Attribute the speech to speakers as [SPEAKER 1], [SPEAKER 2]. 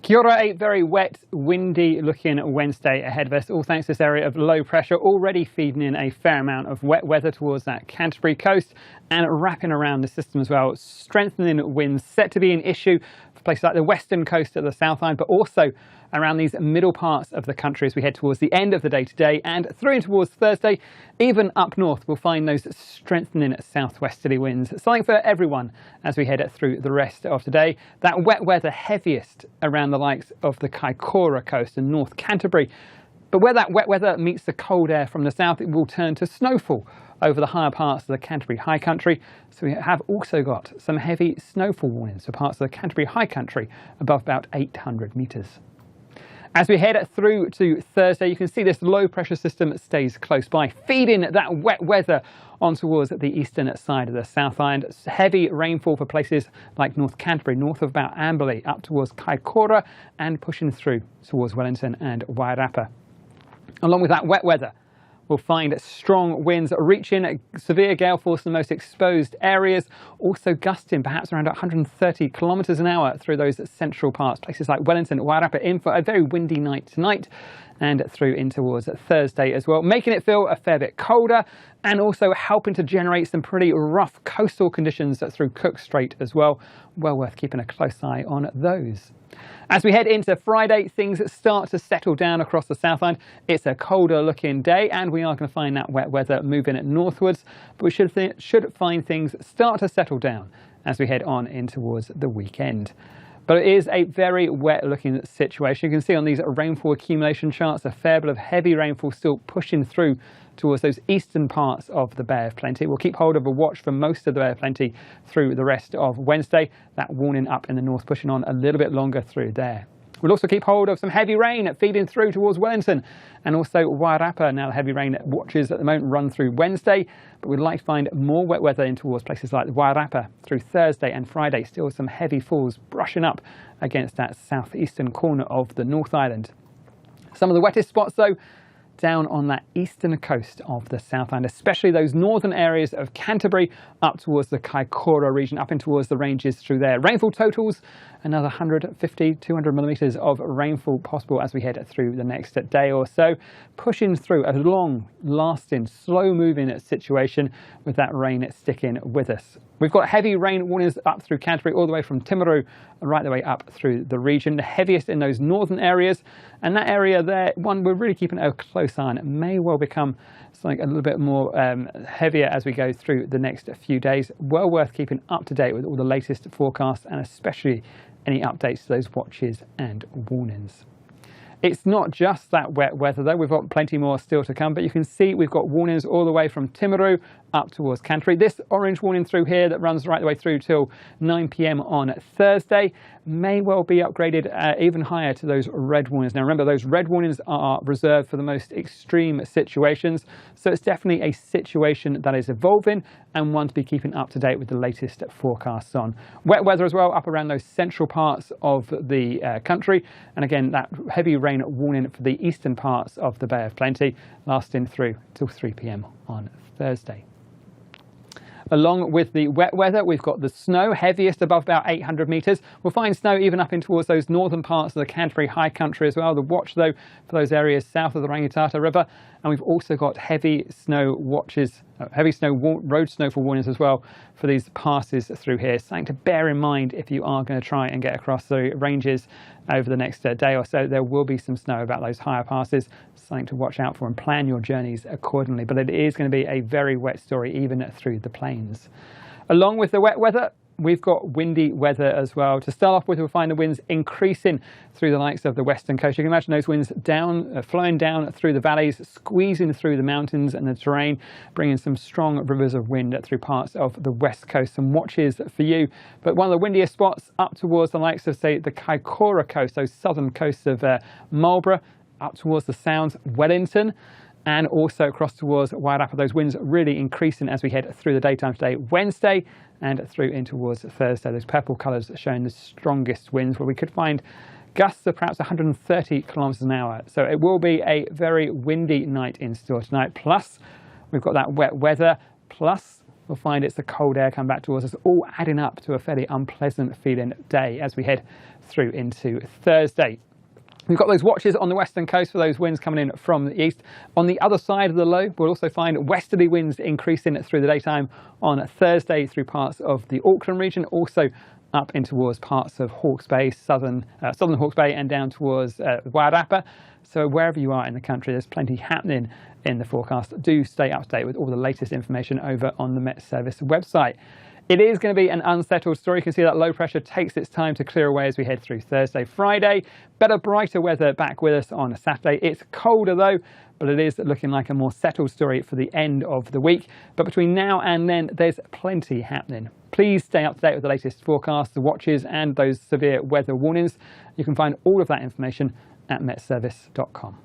[SPEAKER 1] Kia ora, a very wet, windy looking Wednesday ahead of us, all thanks to this area of low pressure already feeding in a fair amount of wet weather towards that Canterbury coast and wrapping around the system as well. Strengthening winds set to be an issue for places like the western coast of the South Island, but also around these middle parts of the country as we head towards the end of the day today and through in towards Thursday. Even up north we'll find those strengthening southwesterly winds. Something for everyone as we head through the rest of today. That wet weather heaviest around the likes of the Kaikoura coast and North Canterbury. But where that wet weather meets the cold air from the south, it will turn to snowfall over the higher parts of the Canterbury High Country. So we have also got some heavy snowfall warnings for parts of the Canterbury High Country above about 800 metres. As we head through to Thursday, you can see this low pressure system stays close by, feeding that wet weather on towards the eastern side of the South Island. Heavy rainfall for places like North Canterbury, north of about Amberley, up towards Kaikoura and pushing through towards Wellington and Wairarapa. Along with that wet weather, we'll find strong winds reaching severe gale force in the most exposed areas, also gusting perhaps around 130 kilometres an hour through those central parts, places like Wellington, Wairarapa, in for a very windy night tonight and through in towards Thursday as well, making it feel a fair bit colder and also helping to generate some pretty rough coastal conditions through Cook Strait as well. Well worth keeping a close eye on those. As we head into Friday, things start to settle down across the South Island. It's a colder looking day and we are going to find that wet weather moving northwards, but we should find things start to settle down as we head on in towards the weekend. But it is a very wet looking situation. You can see on these rainfall accumulation charts a fair bit of heavy rainfall still pushing through towards those eastern parts of the Bay of Plenty. We'll keep hold of a watch for most of the Bay of Plenty through the rest of Wednesday. That warning up in the north pushing on a little bit longer through there. We'll also keep hold of some heavy rain feeding through towards Wellington and also Wairarapa. Now the heavy rain watches at the moment run through Wednesday, but we'd like to find more wet weather in towards places like Wairarapa through Thursday and Friday. Still some heavy falls brushing up against that southeastern corner of the North Island. Some of the wettest spots though down on that eastern coast of the South Island, especially those northern areas of Canterbury up towards the Kaikoura region, up in towards the ranges through there. Rainfall totals, another 150, 200 millimetres of rainfall possible as we head through the next day or so, pushing through a long-lasting, slow-moving situation with that rain sticking with us. We've got heavy rain warnings up through Canterbury, all the way from Timaru right the way up through the region. The heaviest in those northern areas, and that area there, one we're really keeping a close eye on. It may well become something a little bit more heavier as we go through the next few days. Well worth keeping up to date with all the latest forecasts and especially any updates to those watches and warnings. It's not just that wet weather though, we've got plenty more still to come, but you can see we've got warnings all the way from Timaru up towards Canterbury. This orange warning through here that runs right the way through till 9 PM on Thursday may well be upgraded even higher to those red warnings. Now remember, those red warnings are reserved for the most extreme situations, so it's definitely a situation that is evolving and one to be keeping up to date with the latest forecasts on. Wet weather as well up around those central parts of the country, and again that heavy rain warning for the eastern parts of the Bay of Plenty lasting through till 3 PM on Thursday. Along with the wet weather, we've got the snow, heaviest above about 800 metres. We'll find snow even up in towards those northern parts of the Canterbury High Country as well. The watch though for those areas south of the Rangitata River, and we've also got heavy snow watches, road snowfall warnings as well for these passes through here. Something to bear in mind if you are going to try and get across the ranges over the next day or so. There will be some snow about those higher passes, something to watch out for and plan your journeys accordingly. But it is going to be a very wet story even through the plains. Along with the wet weather, we've got windy weather as well. To start off with, we'll find the winds increasing through the likes of the western coast. You can imagine those winds flowing down through the valleys, squeezing through the mountains and the terrain, bringing some strong rivers of wind through parts of the west coast. Some watches for you. But one of the windiest spots up towards the likes of, say, the Kaikoura coast, those southern coasts of Marlborough, up towards the Sounds, Wellington, and also across towards Wairarapa. Those winds really increasing as we head through the daytime today, Wednesday, and through in towards Thursday. Those purple colours showing the strongest winds, where we could find gusts of perhaps 130 kilometres an hour. So it will be a very windy night in store tonight. Plus, we've got that wet weather, plus we'll find it's the cold air come back towards us, all adding up to a fairly unpleasant feeling day as we head through into Thursday. We've got those watches on the western coast for those winds coming in from the east. On the other side of the low, we'll also find westerly winds increasing through the daytime on Thursday through parts of the Auckland region, also up in towards parts of Hawke's Bay, southern Hawke's Bay, and down towards Wairarapa. So wherever you are in the country, there's plenty happening in the forecast. Do stay up to date with all the latest information over on the MetService website. It is going to be an unsettled story. You can see that low pressure takes its time to clear away as we head through Thursday, Friday. Better, brighter weather back with us on Saturday. It's colder though, but it is looking like a more settled story for the end of the week. But between now and then, there's plenty happening. Please stay up to date with the latest forecasts, the watches, and those severe weather warnings. You can find all of that information at metservice.com.